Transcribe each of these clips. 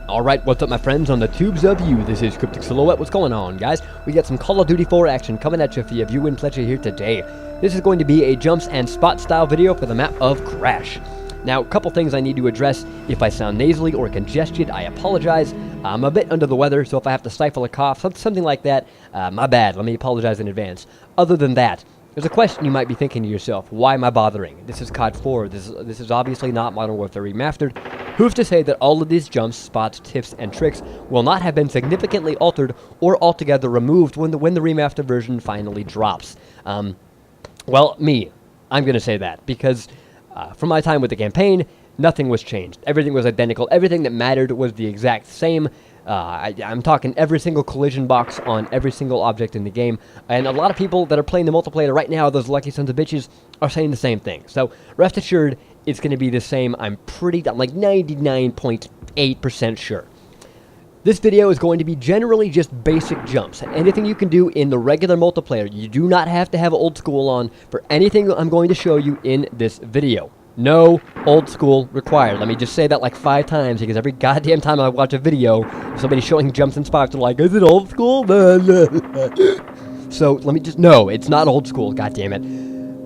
Alright, what's up my friends on the tubes of you? This is Cryptic Silhouette. What's going on, guys? We got some Call of Duty 4 action coming at you for your viewing pleasure here today. This is going to be a jumps and spot style video for the map of Crash. Now, a couple things I need to address. If I sound nasally or congested, I apologize. I'm a bit under the weather, so if I have to stifle a cough, something like that, my bad. Let me apologize in advance. Other than that, there's a question you might be thinking to yourself. Why am I bothering? This is CoD4. This is obviously not Modern Warfare Remastered. Who's to say that all of these jumps, spots, tips, and tricks will not have been significantly altered or altogether removed when the remastered version finally drops? Well, I'm going to say that because from my time with the campaign, nothing was changed. Everything was identical. Everything that mattered was the exact same. I'm talking every single collision box on every single object in the game, and a lot of people that are playing the multiplayer right now, those lucky sons of bitches, are saying the same thing. So rest assured, it's going to be the same. I'm like 99.8% sure. This video is going to be generally just basic jumps. Anything you can do in the regular multiplayer. You do not have to have old school on for anything I'm going to show you in this video. No old school required. Let me just say that like 5 times, because every goddamn time I watch a video, somebody showing jumps and spots, they're like, is it old school? So let me just, no, it's not old school, god damn it.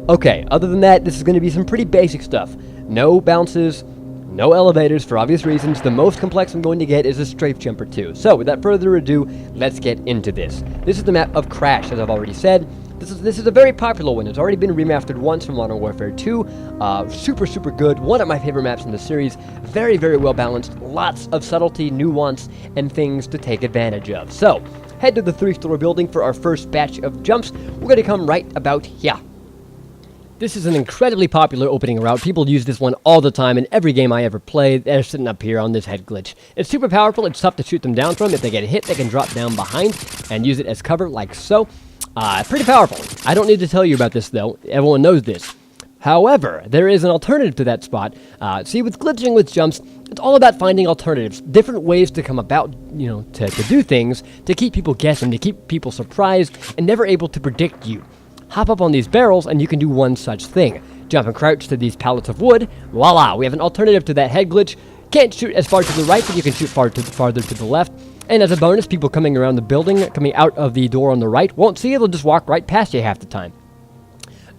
Okay, other than that, this is going to be some pretty basic stuff. No bounces, no elevators for obvious reasons. The most complex I'm going to get is a strafe jump or two. So without further ado, let's get into this. This is the map of Crash, as I've already said. This is a very popular one. It's already been remastered once from Modern Warfare 2. Super good. One of my favorite maps in the series. Very well balanced. Lots of subtlety, nuance, and things to take advantage of. So, head to the 3-story building for our first batch of jumps. We're going to come right about here. This is an incredibly popular opening route. People use this one all the time in every game I ever played. They're sitting up here on this head glitch. It's super powerful. It's tough to shoot them down from. If they get hit, they can drop down behind and use it as cover like so. Pretty powerful. I don't need to tell you about this, though. Everyone knows this. However, there is an alternative to that spot. See, with glitching with jumps, it's all about finding alternatives. Different ways to come about, to do things, to keep people guessing, to keep people surprised, and never able to predict you. Hop up on these barrels, and you can do one such thing. Jump and crouch to these pallets of wood. Voila! We have an alternative to that head glitch. Can't shoot as far to the right, but you can shoot farther to the left. And as a bonus, people coming around the building, coming out of the door on the right, won't see you. They'll just walk right past you half the time.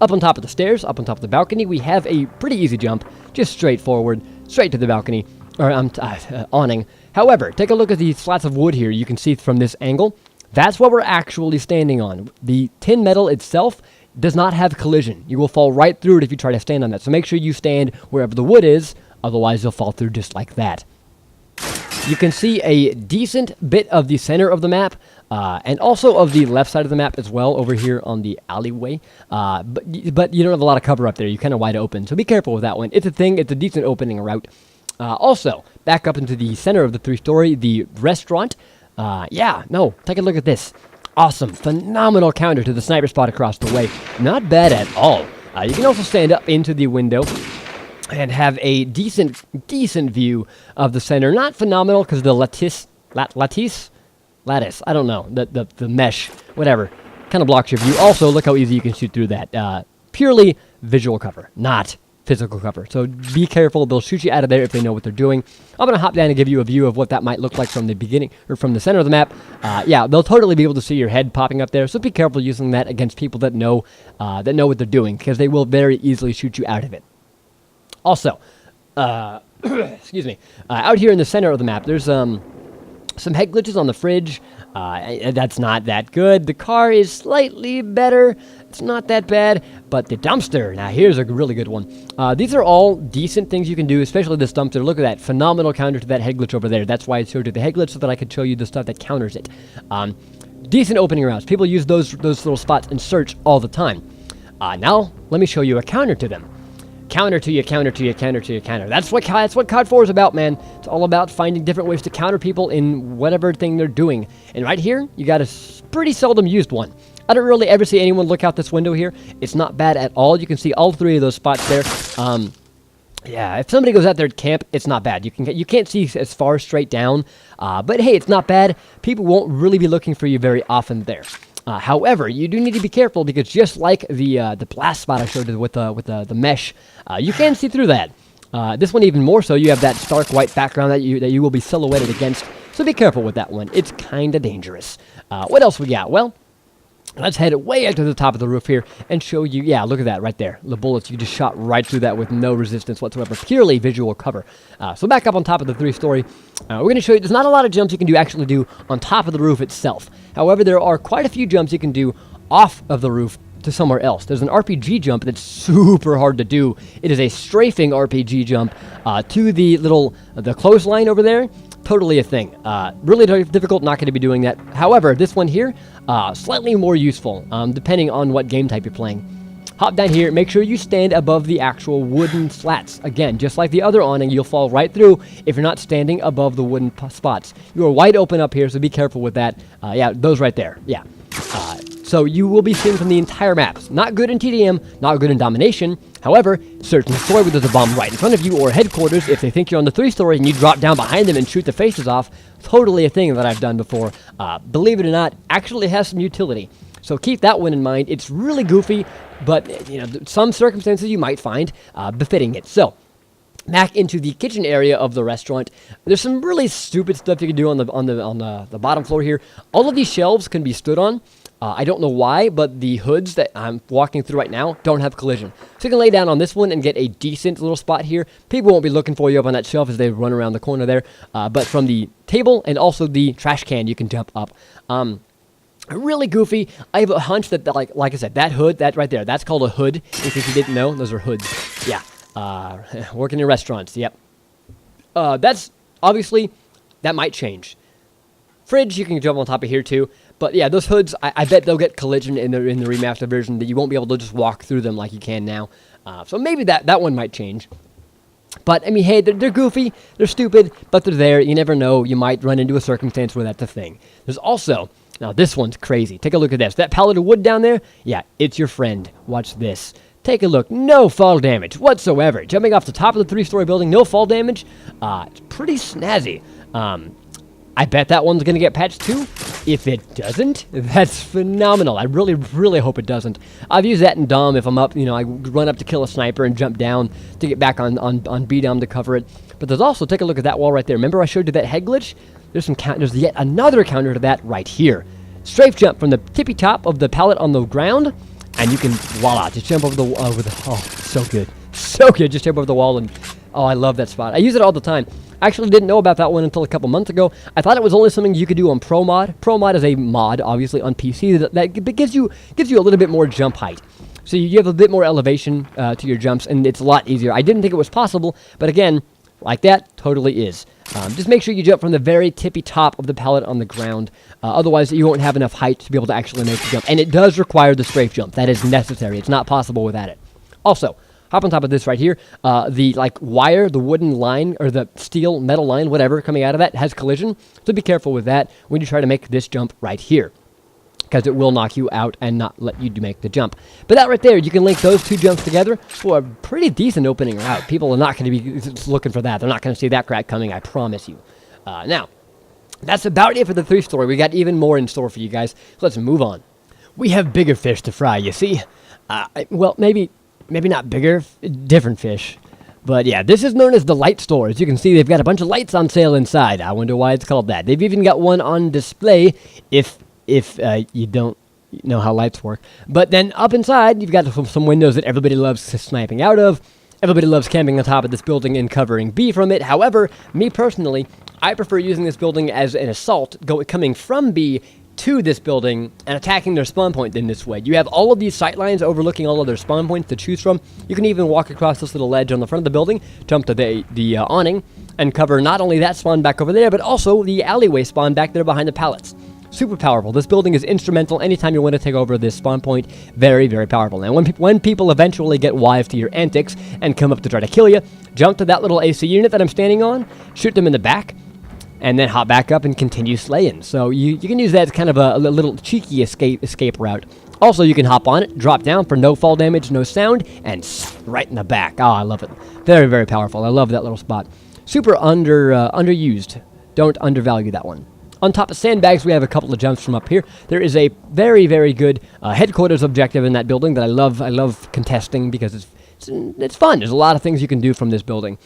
Up on top of the stairs, up on top of the balcony, we have a pretty easy jump. Just straight forward, straight to the balcony, or awning. However, take a look at these slats of wood here. You can see from this angle. That's what we're actually standing on. The tin metal itself does not have collision. You will fall right through it if you try to stand on that. So make sure you stand wherever the wood is. Otherwise, you'll fall through just like that. You can see a decent bit of the center of the map, and also of the left side of the map as well, over here on the alleyway. But you don't have a lot of cover up there. You're kind of wide open, so be careful with that one. It's a thing. It's a decent opening route. Also, back up into the center of the 3-story, the restaurant. Take a look at this. Awesome, phenomenal counter to the sniper spot across the way. Not bad at all. You can also stand up into the window and have a decent view of the center. Not phenomenal because the lattice, I don't know, the mesh, whatever, kind of blocks your view. Also, look how easy you can shoot through that. Purely visual cover, not physical cover. So be careful. They'll shoot you out of there if they know what they're doing. I'm going to hop down and give you a view of what that might look like from the beginning, or from the center of the map. They'll totally be able to see your head popping up there. So be careful using that against people that know what they're doing, because they will very easily shoot you out of it. Also, excuse me, out here in the center of the map, there's some head glitches on the fridge. That's not that good. The car is slightly better. It's not that bad. But the dumpster, now here's a really good one. These are all decent things you can do, especially this dumpster. Look at that phenomenal counter to that head glitch over there. That's why I showed you the head glitch, so that I could show you the stuff that counters it. Decent opening routes. People use those little spots in search all the time. Now, let me show you a counter to them. Counter to you, counter to you, counter to you, counter. That's what CoD4 is about, man. It's all about finding different ways to counter people in whatever thing they're doing. And right here, you got a pretty seldom used one. I don't really ever see anyone look out this window here. It's not bad at all. You can see all 3 of those spots there. If somebody goes out there at camp, it's not bad. You can't see as far straight down. But hey, it's not bad. People won't really be looking for you very often there. However, you do need to be careful, because just like the blast spot I showed you with the mesh, you can see through that. This one even more so. You have that stark white background that you will be silhouetted against. So be careful with that one. It's kind of dangerous. What else we got? Well, let's head way up to the top of the roof here and show you. Yeah, look at that right there. The bullets, you just shot right through that with no resistance whatsoever. Purely visual cover. So back up on top of the 3-story. We're going to show you there's not a lot of jumps you can actually do on top of the roof itself. However, there are quite a few jumps you can do off of the roof to somewhere else. There's an RPG jump that's super hard to do. It is a strafing RPG jump to the clothesline over there. Totally a thing. Really difficult, not going to be doing that. However, this one here, slightly more useful, depending on what game type you're playing. Hop down here, make sure you stand above the actual wooden slats. Again, just like the other awning, you'll fall right through if you're not standing above the wooden spots. You are wide open up here, so be careful with that. Yeah, those right there. Yeah. So you will be seeing from the entire map. Not good in TDM, not good in domination. However, search and destroy where there's a bomb right in front of you, or headquarters if they think you're on the 3-story and you drop down behind them and shoot the faces off. Totally a thing that I've done before. Believe it or not, actually has some utility. So keep that one in mind. It's really goofy, but some circumstances you might find befitting it. So back into the kitchen area of the restaurant. There's some really stupid stuff you can do on the bottom floor here. All of these shelves can be stood on. I don't know why, but the hoods that I'm walking through right now don't have collision. So you can lay down on this one and get a decent little spot here. People won't be looking for you up on that shelf as they run around the corner there. But from the table and also the trash can, you can jump up. Really goofy. I have a hunch that, like I said, that hood, that right there, that's called a hood. In case you didn't know, those are hoods. Yeah. Working in restaurants, yep. That's, obviously, that might change. Fridge, you can jump on top of here too. But yeah, those hoods, I bet they'll get collision in the remastered version that you won't be able to just walk through them like you can now. So maybe that one might change. But, I mean, hey, they're goofy, they're stupid, but they're there. You never know. You might run into a circumstance where that's a thing. There's also, now this one's crazy. Take a look at this. That pallet of wood down there, yeah, it's your friend. Watch this. Take a look. No fall damage whatsoever. Jumping off the top of the 3-story building, no fall damage. It's pretty snazzy. I bet that one's going to get patched too. If it doesn't, that's phenomenal. I really, really hope it doesn't. I've used that in Dom. If I'm up, I run up to kill a sniper and jump down to get back on B-Dom to cover it. But there's also, take a look at that wall right there. Remember I showed you that head glitch? There's yet another counter to that right here. Strafe jump from the tippy top of the pallet on the ground, and you can, voila, just jump over the, oh, so good. So good, just jump over the wall, and, oh, I love that spot. I use it all the time. I actually didn't know about that one until a couple months ago. I thought it was only something you could do on Pro Mod. Pro Mod is a mod, obviously, on PC that gives you a little bit more jump height. So you have a bit more elevation to your jumps, and it's a lot easier. I didn't think it was possible, but again, like that, totally is. Just make sure you jump from the very tippy top of the pallet on the ground. Otherwise, you won't have enough height to be able to actually make the jump. And it does require the strafe jump. That is necessary. It's not possible without it. Also, hop on top of this right here. The wire, the wooden line, or the steel metal line, whatever, coming out of that has collision. So be careful with that when you try to make this jump right here, because it will knock you out and not let you make the jump. But that right there, you can link those two jumps together for a pretty decent opening route. People are not going to be looking for that. They're not going to see that crack coming, I promise you. Now, that's about it for the 3-story. We got even more in store for you guys. So let's move on. We have bigger fish to fry, you see. Well, maybe not bigger, different fish. But yeah, this is known as the light store. As you can see, they've got a bunch of lights on sale inside. I wonder why it's called that. They've even got one on display if you don't know how lights work. But then up inside, you've got some windows that everybody loves sniping out of. Everybody loves camping on top of this building and covering B from it. However, me personally, I prefer using this building as an assault, coming from B to this building and attacking their spawn point in this way. You have all of these sight lines overlooking all of their spawn points to choose from. You can even walk across this little ledge on the front of the building, jump to the awning, and cover not only that spawn back over there, but also the alleyway spawn back there behind the pallets. Super powerful. This building is instrumental anytime you want to take over this spawn point. Very, very powerful. And when people eventually get wise to your antics and come up to try to kill you, jump to that little AC unit that I'm standing on, shoot them in the back, and then hop back up and continue slaying. So you can use that as kind of a little cheeky escape route. Also, you can hop on it, drop down for no fall damage, no sound, and right in the back. Oh, I love it. Very, very powerful. I love that little spot. Super underused. Don't undervalue that one. On top of sandbags, we have a couple of jumps from up here. There is a very, very good headquarters objective in that building that I love contesting because it's it's fun. There's a lot of things you can do from this building.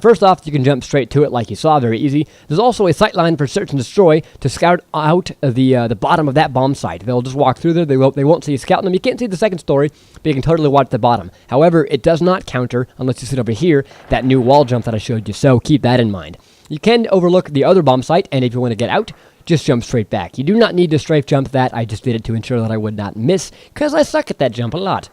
First off, you can jump straight to it like you saw, very easy. There's also a sight line for search and destroy to scout out the bottom of that bomb site. They'll just walk through there. They won't see you scouting them. You can't see the second story, but you can totally watch the bottom. However, it does not counter, unless you sit over here, that new wall jump that I showed you, so keep that in mind. You can overlook the other bomb site, and if you want to get out, just jump straight back. You do not need to strafe jump that. I just did it to ensure that I would not miss, because I suck at that jump a lot.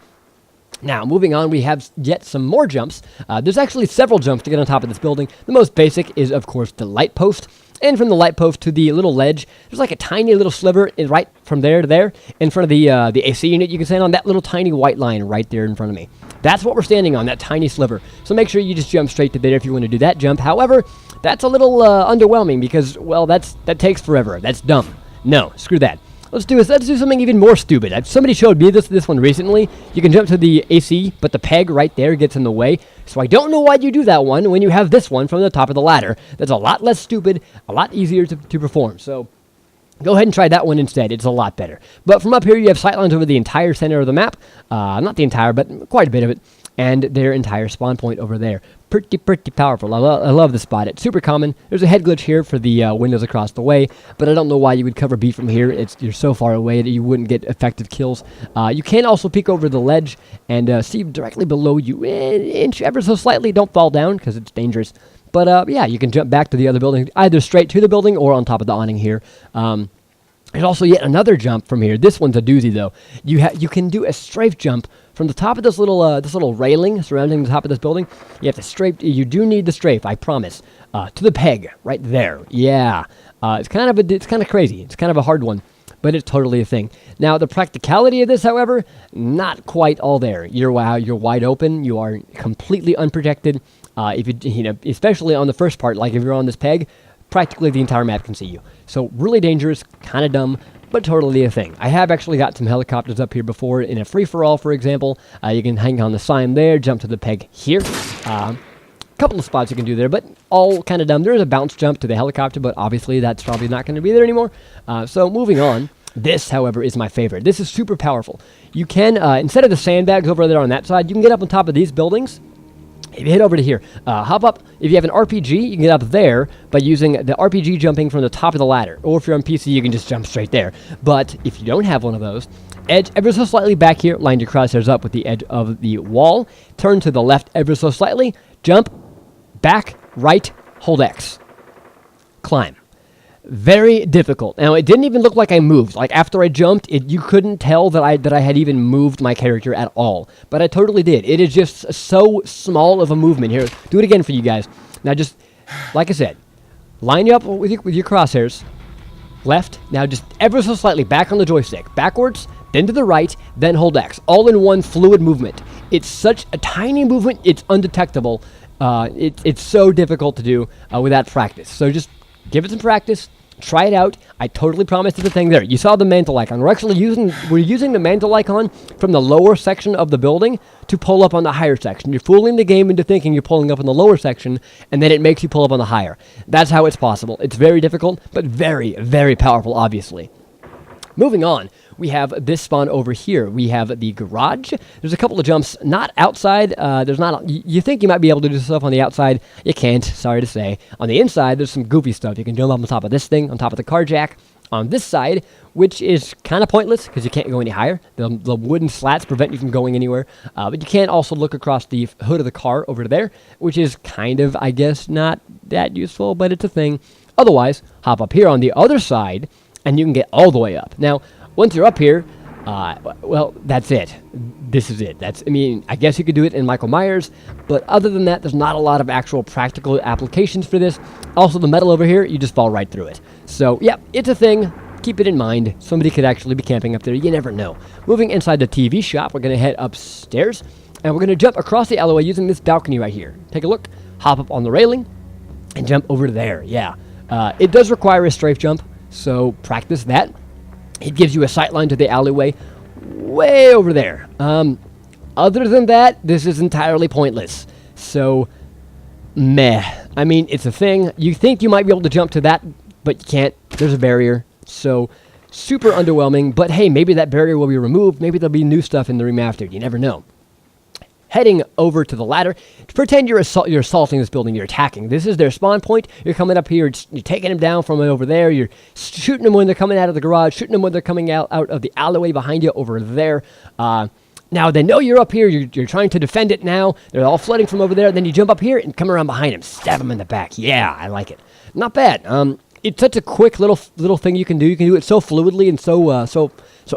Now, moving on, we have yet some more jumps. There's actually several jumps to get on top of this building. The most basic is, of course, the light post. And from the light post to the little ledge, there's like a tiny little sliver right from there to there in front of the AC unit. You can stand on that little tiny white line right there in front of me. That's what we're standing on, that tiny sliver. So make sure you just jump straight to there if you want to do that jump. However, that's a little underwhelming because, well, that takes forever. That's dumb. No, screw that. Let's do something even more stupid. Somebody showed me this one recently. You can jump to the AC, but the peg right there gets in the way. So I don't know why you do that one when you have this one from the top of the ladder. That's a lot less stupid, a lot easier to perform. So go ahead and try that one instead. It's a lot better. But from up here, you have sightlines over the entire center of the map. Not the entire, but quite a bit of it. And their entire spawn point over there. Pretty powerful. I love the spot. It's super common. There's a head glitch here for the windows across the way, but I don't know why you would cover B from here. You're so far away that you wouldn't get effective kills. You can also peek over the ledge and see directly below you, inch ever so slightly. Don't fall down because it's dangerous. But yeah, you can jump back to the other building, either straight to the building or on top of the awning here. There's also yet another jump from here. This one's a doozy though. You can do a strafe jump from the top of this little railing surrounding the top of this building. You have to strafe. You do need the strafe, I promise. To the peg right there. Yeah, it's kind of crazy. It's kind of a hard one, but it's totally a thing. Now the practicality of this, however, not quite all there. You're wide open. You are completely unprotected. If you know, especially on the first part, like if you're on this peg, practically the entire map can see you. So really dangerous, kind of dumb, but totally a thing. I have actually got some helicopters up here before in a free-for-all, for example. You can hang on the sign there, jump to the peg here. Couple of spots you can do there, but all kind of dumb. There is a bounce jump to the helicopter, but obviously that's probably not going to be there anymore. So moving on. This, however, is my favorite. This is super powerful. You can, instead of the sandbags over there on that side, you can get up on top of these buildings. If you head over to here, hop up. If you have an RPG, you can get up there by using the RPG jumping from the top of the ladder. Or if you're on PC, you can just jump straight there. But if you don't have one of those, edge ever so slightly back here, line your crosshairs up with the edge of the wall, turn to the left ever so slightly, jump, back, right, hold X. Climb. Very difficult. Now, it didn't even look like I moved. Like, after I jumped, you couldn't tell that I had even moved my character at all. But I totally did. It is just so small of a movement. Here, do it again for you guys. Now, just, like I said, line you up with your crosshairs. Left. Now, just ever so slightly back on the joystick. Backwards, then to the right, then hold X. All in one fluid movement. It's such a tiny movement, it's undetectable. It's so difficult to do without practice. So just give it some practice. Try it out. I totally promise it's a thing there. You saw the mantle icon. We're using the mantle icon from the lower section of the building to pull up on the higher section. You're fooling the game into thinking you're pulling up on the lower section, and then it makes you pull up on the higher. That's how it's possible. It's very difficult, but very, very powerful, obviously. Moving on, we have this spawn over here. We have the garage. There's a couple of jumps, not outside. You think you might be able to do stuff on the outside. You can't, sorry to say. On the inside, there's some goofy stuff. You can jump up on top of this thing, on top of the car jack. On this side, which is kind of pointless because you can't go any higher. The wooden slats prevent you from going anywhere. But you can also look across the hood of the car over there, which is kind of, I guess, not that useful, but it's a thing. Otherwise, hop up here on the other side, and you can get all the way up. Now, once you're up here, well, that's it. This is it. I guess you could do it in Michael Myers, but other than that, there's not a lot of actual practical applications for this. Also, the metal over here, you just fall right through it. So, yeah, it's a thing. Keep it in mind. Somebody could actually be camping up there. You never know. Moving inside the TV shop, we're going to head upstairs, and we're going to jump across the alleyway using this balcony right here. Take a look. Hop up on the railing, and jump over there. Yeah. It does require a strafe jump, so practice that. It gives you a sight line to the alleyway way over there. Other than that, this is entirely pointless. So, meh. I mean, it's a thing. You think you might be able to jump to that, but you can't. There's a barrier. So, super underwhelming. But hey, maybe that barrier will be removed. Maybe there'll be new stuff in the remastered. You never know. heading over to the ladder. Pretend you're assaulting this building, you're attacking. This is their spawn point. You're coming up here, you're taking them down from over there. You're shooting them when they're coming out of the garage, shooting them when they're coming out of the alleyway behind you over there. Now, they know you're up here. You're trying to defend it now. They're all flooding from over there. Then you jump up here and come around behind them. Stab them in the back. Yeah, I like it. Not bad. It's such a quick little thing you can do. You can do it so fluidly and so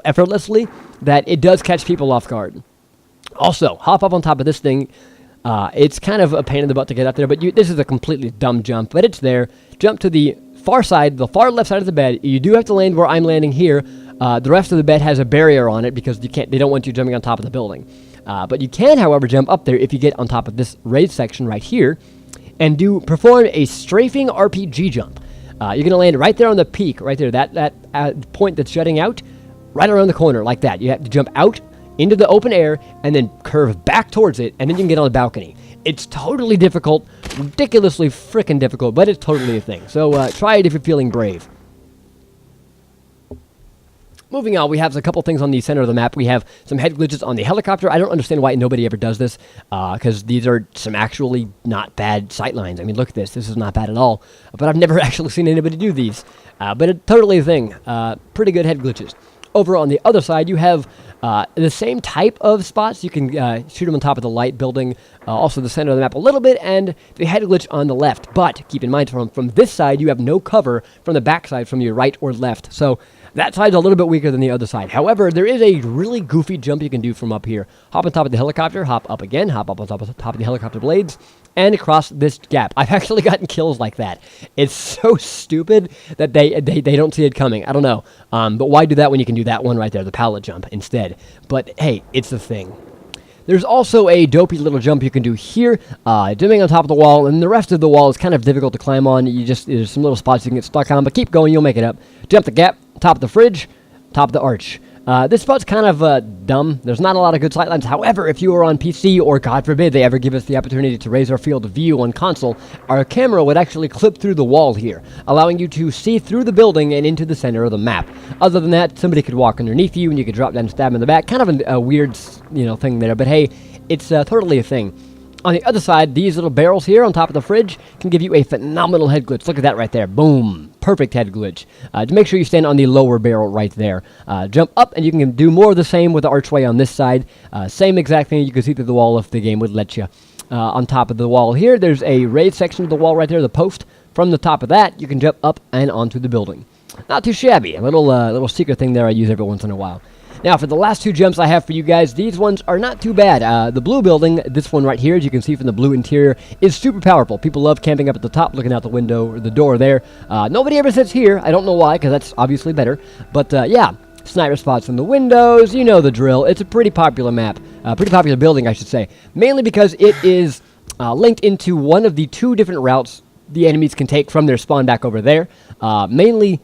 effortlessly that it does catch people off guard. Also, hop up on top of this thing. It's kind of a pain in the butt to get up there, but this is a completely dumb jump, but it's there. Jump to the far side, the far left side of the bed. You do have to land where I'm landing here. The rest of the bed has a barrier on it because they don't want you jumping on top of the building. But you can, however, jump up there if you get on top of this raised section right here and perform a strafing RPG jump. You're going to land right there on the peak, right there, that point that's jutting out, right around the corner like that. You have to jump out into the open air and then curve back towards it, and then you can get on the balcony. It's totally difficult, ridiculously freaking difficult, but it's totally a thing. So try it if you're feeling brave. Moving on, we have a couple things on the center of the map. We have some head glitches on the helicopter. I don't understand why nobody ever does this, because these are some actually not bad sightlines. I mean, look at this. This is not bad at all. But I've never actually seen anybody do these. But it's totally a thing. Pretty good head glitches. Over on the other side, you have the same type of spots. You can shoot them on top of the light building, also the center of the map a little bit, and the head glitch on the left. But keep in mind, from this side, you have no cover from the back side from your right or left. So that side's a little bit weaker than the other side. However, there is a really goofy jump you can do from up here. Hop on top of the helicopter, hop up again, hop up on top of the helicopter blades, and across this gap. I've actually gotten kills like that. It's so stupid that they don't see it coming. I don't know. But why do that when you can do that one right there, the pallet jump, instead? But hey, it's a thing. There's also a dopey little jump you can do here, jumping on top of the wall, and the rest of the wall is kind of difficult to climb on. There's some little spots you can get stuck on, but keep going, you'll make it up. Jump the gap, top of the fridge, top of the arch. This spot's kind of dumb. There's not a lot of good sightlines. However, if you are on PC, or God forbid they ever give us the opportunity to raise our field of view on console, our camera would actually clip through the wall here, allowing you to see through the building and into the center of the map. Other than that, somebody could walk underneath you and you could drop down and stab them in the back. Kind of a weird, thing there, but hey, it's totally a thing. On the other side, these little barrels here on top of the fridge can give you a phenomenal head glitch. Look at that right there. Boom. Perfect head glitch. To make sure you stand on the lower barrel right there. Jump up, and you can do more of the same with the archway on this side. Same exact thing. You can see through the wall if the game would let you. On top of the wall here, there's a raised section of the wall right there, the post. From the top of that, you can jump up and onto the building. Not too shabby. A little secret thing there I use every once in a while. Now, for the last two jumps I have for you guys, these ones are not too bad. The blue building, this one right here, as you can see from the blue interior, is super powerful. People love camping up at the top, looking out the window, or the door there. Nobody ever sits here. I don't know why, because that's obviously better. But, yeah, sniper spots in the windows, you know the drill. It's a pretty popular map. Pretty popular building, I should say. Mainly because it is linked into one of the two different routes the enemies can take from their spawn back over there. Mainly,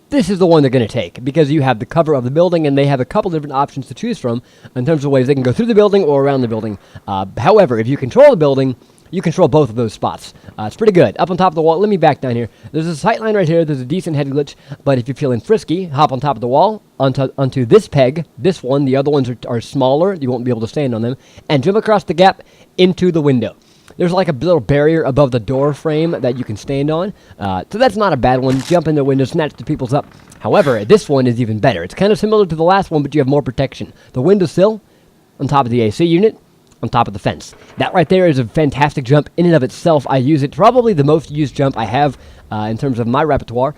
this is the one they're going to take, because you have the cover of the building, and they have a couple different options to choose from in terms of ways they can go through the building or around the building. However, if you control the building, you control both of those spots. It's pretty good. Up on top of the wall, let me back down here. There's a sight line right here. There's a decent head glitch, but if you're feeling frisky, hop on top of the wall, onto this peg, this one. The other ones are smaller. You won't be able to stand on them, and jump across the gap into the window. There's like a little barrier above the door frame that you can stand on. So that's not a bad one. Jump in the window, snatch the people's up. However, this one is even better. It's kind of similar to the last one, but you have more protection. The windowsill on top of the AC unit, on top of the fence. That right there is a fantastic jump in and of itself. I use it, probably the most used jump I have in terms of my repertoire.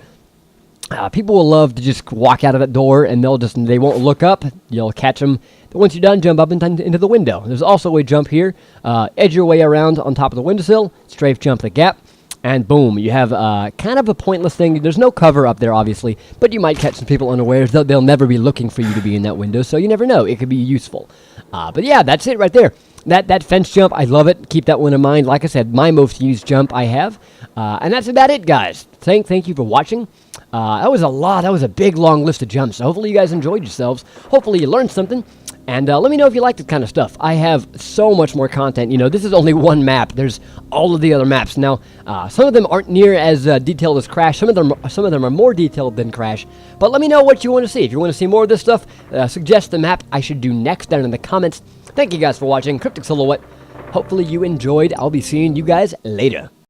People will love to just walk out of that door, and they won't look up. You'll catch them. But once you're done, jump up into the window. There's also a jump here. Edge your way around on top of the windowsill. Strafe jump the gap. And boom, you have kind of a pointless thing. There's no cover up there, obviously. But you might catch some people unawares. They'll never be looking for you to be in that window. So you never know. It could be useful. But yeah, that's it right there. That fence jump, I love it. Keep that one in mind. Like I said, my most used jump I have. And that's about it, guys. Thank you for watching. That was a lot. That was a big, long list of jumps. So hopefully you guys enjoyed yourselves. Hopefully you learned something. And let me know if you like this kind of stuff. I have so much more content. You know, this is only one map. There's all of the other maps. Now, some of them aren't near as detailed as Crash. Some of them are more detailed than Crash. But let me know what you want to see. If you want to see more of this stuff, suggest the map I should do next down in the comments. Thank you guys for watching. Cryptic Silhouette. Hopefully you enjoyed. I'll be seeing you guys later.